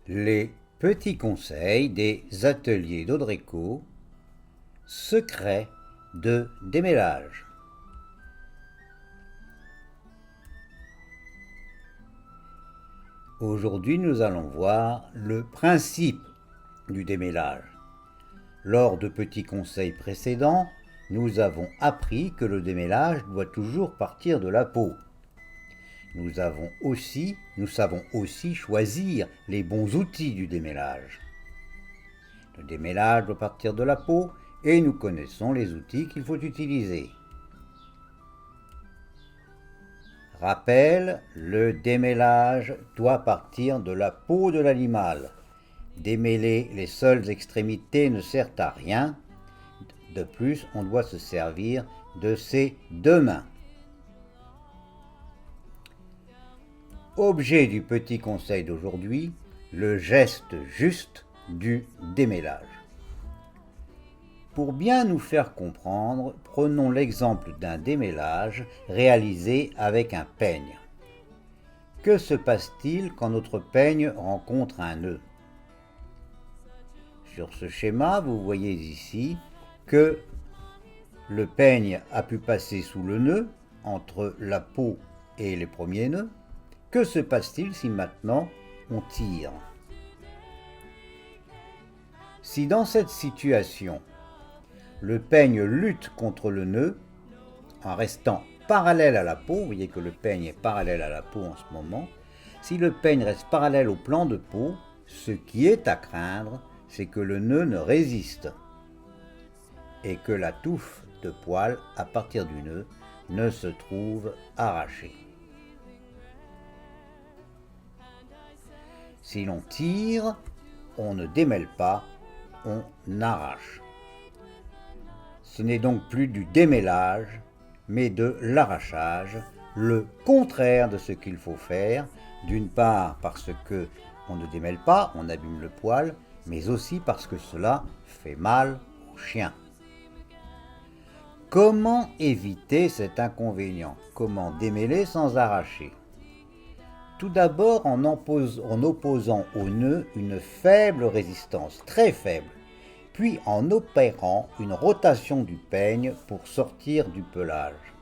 Les petits conseils des ateliers d'Audreco, secret de démêlage. Aujourd'hui, nous allons voir le principe du démêlage. Lors de petits conseils précédents, nous avons appris que le démêlage doit toujours partir de la peau. Nous savons aussi choisir les bons outils du démêlage. Le démêlage doit partir de la peau et nous connaissons les outils qu'il faut utiliser. Rappel, le démêlage doit partir de la peau de l'animal. Démêler les seules extrémités ne sert à rien. De plus, on doit se servir de ses deux mains. Objet du petit conseil d'aujourd'hui, le geste juste du démêlage. Pour bien nous faire comprendre, prenons l'exemple d'un démêlage réalisé avec un peigne. Que se passe-t-il quand notre peigne rencontre un nœud? Sur ce schéma, vous voyez ici que le peigne a pu passer sous le nœud, entre la peau et les premiers nœuds. Que se passe-t-il si maintenant on tire? Si dans cette situation, le peigne lutte contre le nœud en restant parallèle à la peau, vous voyez que le peigne est parallèle à la peau en ce moment, si le peigne reste parallèle au plan de peau, ce qui est à craindre, c'est que le nœud ne résiste et que la touffe de poil à partir du nœud ne se trouve arrachée. Si l'on tire, on ne démêle pas, on arrache. Ce n'est donc plus du démêlage, mais de l'arrachage, le contraire de ce qu'il faut faire, d'une part parce que on ne démêle pas, on abîme le poil, mais aussi parce que cela fait mal au chien. Comment éviter cet inconvénient? Comment démêler sans arracher? Tout d'abord en opposant au nœud une faible résistance, très faible, puis en opérant une rotation du peigne pour sortir du pelage.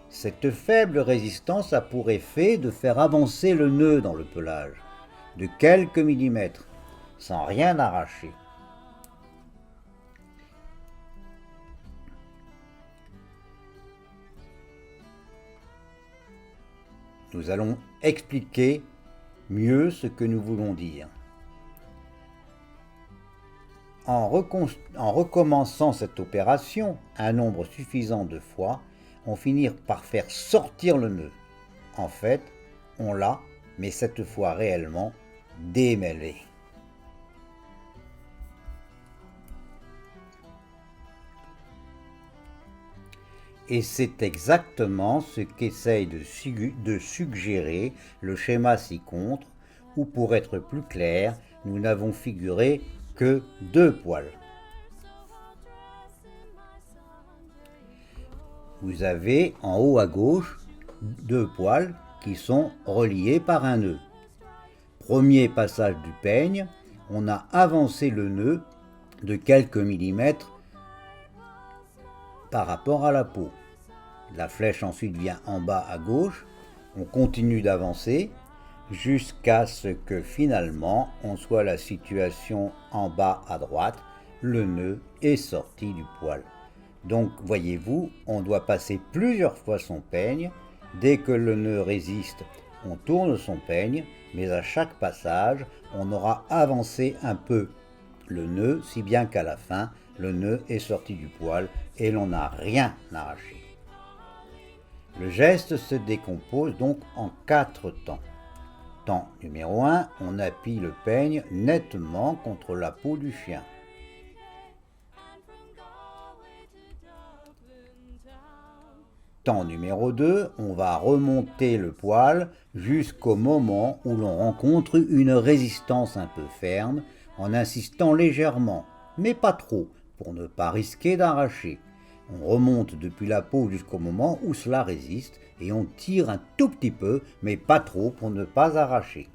Cette faible résistance a pour effet de faire avancer le nœud dans le pelage, de quelques millimètres, sans rien arracher. Nous allons expliquer mieux ce que nous voulons dire. En recommençant cette opération un nombre suffisant de fois, on finit par faire sortir le nœud. En fait, on l'a, mais cette fois réellement, démêlé. Et c'est exactement ce qu'essaye de suggérer le schéma ci-contre, où pour être plus clair, nous n'avons figuré que deux poils. Vous avez en haut à gauche deux poils qui sont reliés par un nœud. Premier passage du peigne, on a avancé le nœud de quelques millimètres par rapport à la peau. La flèche ensuite vient en bas à gauche, on continue d'avancer jusqu'à ce que finalement on soit à la situation en bas à droite, le nœud est sorti du poil. Donc voyez-vous, on doit passer plusieurs fois son peigne. Dès que le nœud résiste, on tourne son peigne, mais à chaque passage, on aura avancé un peu le nœud, si bien qu'à la fin, le nœud est sorti du poil et l'on n'a rien arraché. Le geste se décompose donc en 4 temps. Temps numéro 1, on appuie le peigne nettement contre la peau du chien. Temps numéro 2, on va remonter le poil jusqu'au moment où l'on rencontre une résistance un peu ferme en insistant légèrement, mais pas trop, pour ne pas risquer d'arracher. On remonte depuis la peau jusqu'au moment où cela résiste et on tire un tout petit peu, mais pas trop pour ne pas arracher.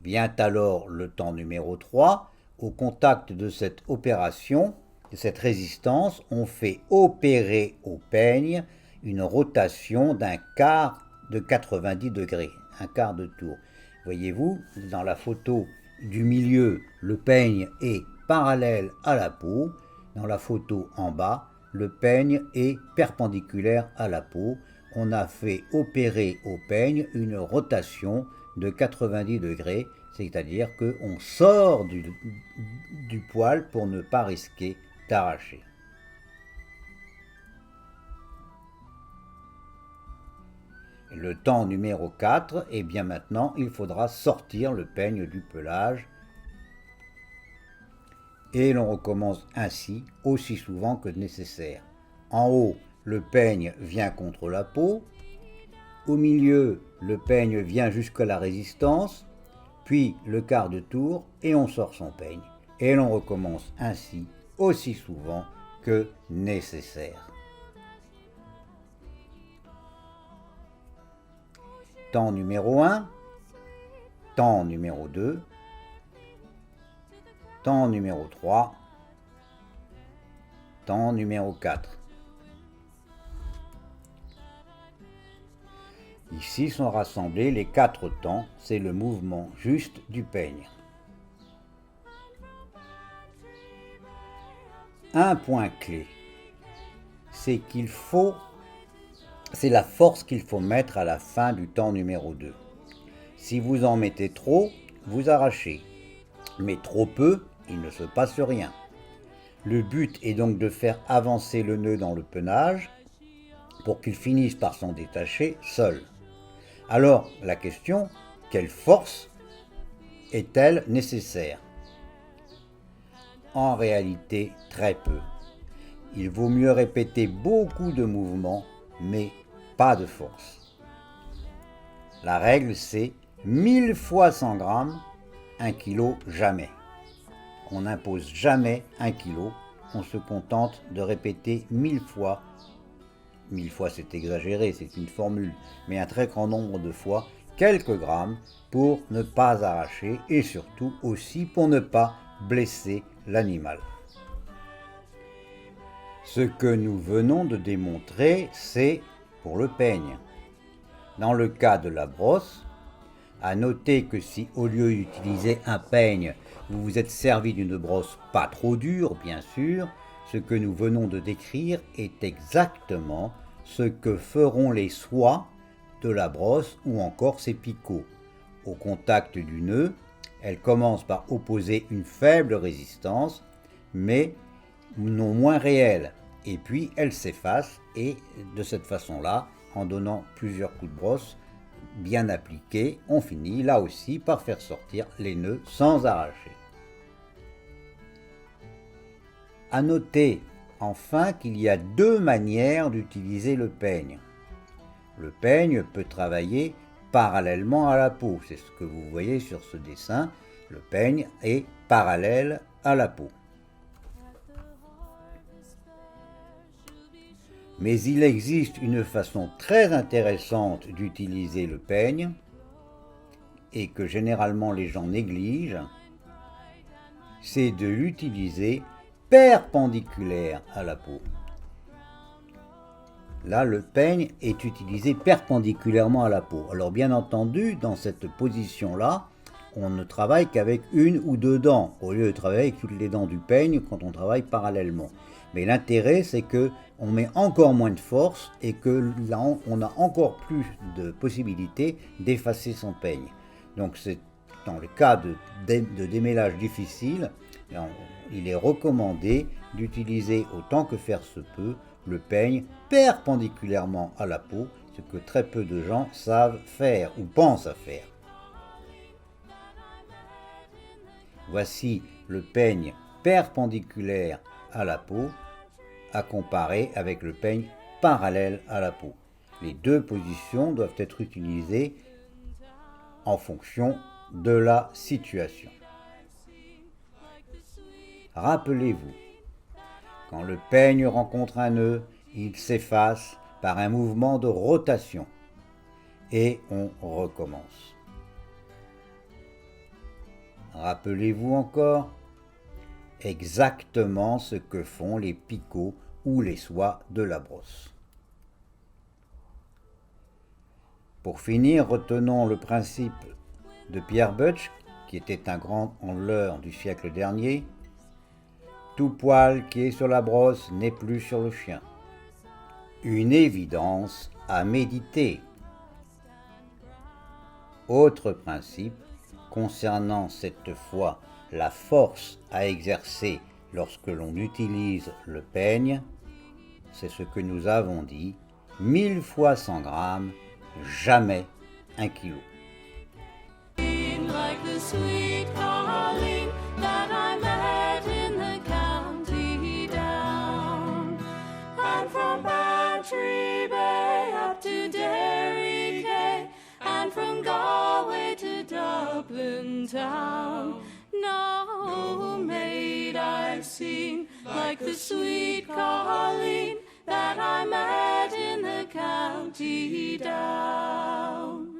Vient alors le temps numéro 3. Au contact de cette opération, de cette résistance, on fait opérer au peigne une rotation d'un quart de 90 degrés, un quart de tour. Voyez-vous, dans la photo du milieu, le peigne est parallèle à la peau. Dans la photo en bas, le peigne est perpendiculaire à la peau. On a fait opérer au peigne une rotation de 90 degrés, c'est-à-dire qu'on sort du poil pour ne pas risquer d'arracher. Le temps numéro 4, et bien maintenant, il faudra sortir le peigne du pelage. Et l'on recommence ainsi aussi souvent que nécessaire. En haut, le peigne vient contre la peau. Au milieu, le peigne vient jusqu'à la résistance, puis le quart de tour et on sort son peigne. Et l'on recommence ainsi aussi souvent que nécessaire. Temps numéro 1, temps numéro 2, temps numéro 3, temps numéro 4. Ici sont rassemblés les 4 temps, c'est le mouvement juste du peigne. Un point clé, c'est la force qu'il faut mettre à la fin du temps numéro 2. Si vous en mettez trop, vous arrachez, mais trop peu, il ne se passe rien. Le but est donc de faire avancer le nœud dans le peinage pour qu'il finisse par s'en détacher seul. Alors, la question, quelle force est-elle nécessaire? En réalité, très peu. Il vaut mieux répéter beaucoup de mouvements, mais pas de force. La règle, c'est 1000 fois 100 grammes, 1 kg jamais. On n'impose jamais 1 kg, on se contente de répéter 1000 fois. 1000 fois c'est exagéré, c'est une formule, mais un très grand nombre de fois, quelques grammes pour ne pas arracher et surtout aussi pour ne pas blesser l'animal. Ce que nous venons de démontrer, c'est pour le peigne. Dans le cas de la brosse, à noter que si au lieu d'utiliser un peigne, vous vous êtes servi d'une brosse pas trop dure, bien sûr, ce que nous venons de décrire est exactement ce que feront les soies de la brosse ou encore ses picots. Au contact du nœud, elles commencent par opposer une faible résistance, mais non moins réelle, et puis elles s'effacent, et de cette façon-là, en donnant plusieurs coups de brosse bien appliqués, on finit là aussi par faire sortir les nœuds sans arracher. À noter enfin qu'il y a 2 manières d'utiliser le peigne. Le peigne peut travailler parallèlement à la peau, c'est ce que vous voyez sur ce dessin, le peigne est parallèle à la peau. Mais il existe une façon très intéressante d'utiliser le peigne, et que généralement les gens négligent, c'est de l'utiliser perpendiculaire à la peau. Là, le peigne est utilisé perpendiculairement à la peau. Alors bien entendu, dans cette position-là, on ne travaille qu'avec 1 ou 2 dents, au lieu de travailler avec toutes les dents du peigne quand on travaille parallèlement. Mais l'intérêt, c'est qu'on met encore moins de force et que là, on a encore plus de possibilités d'effacer son peigne. Donc c'est dans le cas de démêlage difficile, il est recommandé d'utiliser autant que faire se peut le peigne perpendiculairement à la peau, ce que très peu de gens savent faire ou pensent à faire. Voici le peigne perpendiculaire à la peau à comparer avec le peigne parallèle à la peau. Les 2 positions doivent être utilisées en fonction de la situation. Rappelez-vous, quand le peigne rencontre un nœud, il s'efface par un mouvement de rotation et on recommence. rappelez-vous encore, exactement ce que font les picots ou les soies de la brosse. Pour finir, retenons le principe de Pierre Butch, qui était un grand handleur du siècle dernier. Tout poil qui est sur la brosse n'est plus sur le chien. Une évidence à méditer. Autre principe, concernant cette fois la force à exercer lorsque l'on utilise le peigne, c'est ce que nous avons dit, 1000 fois 100 grammes, jamais 1 kilo. Like the sweet Colleen that I met in the county down, and from Bantry Bay up to Derry Quay, and from Galway to Dublin town. No maid I've seen like the sweet Colleen that I met in the county down.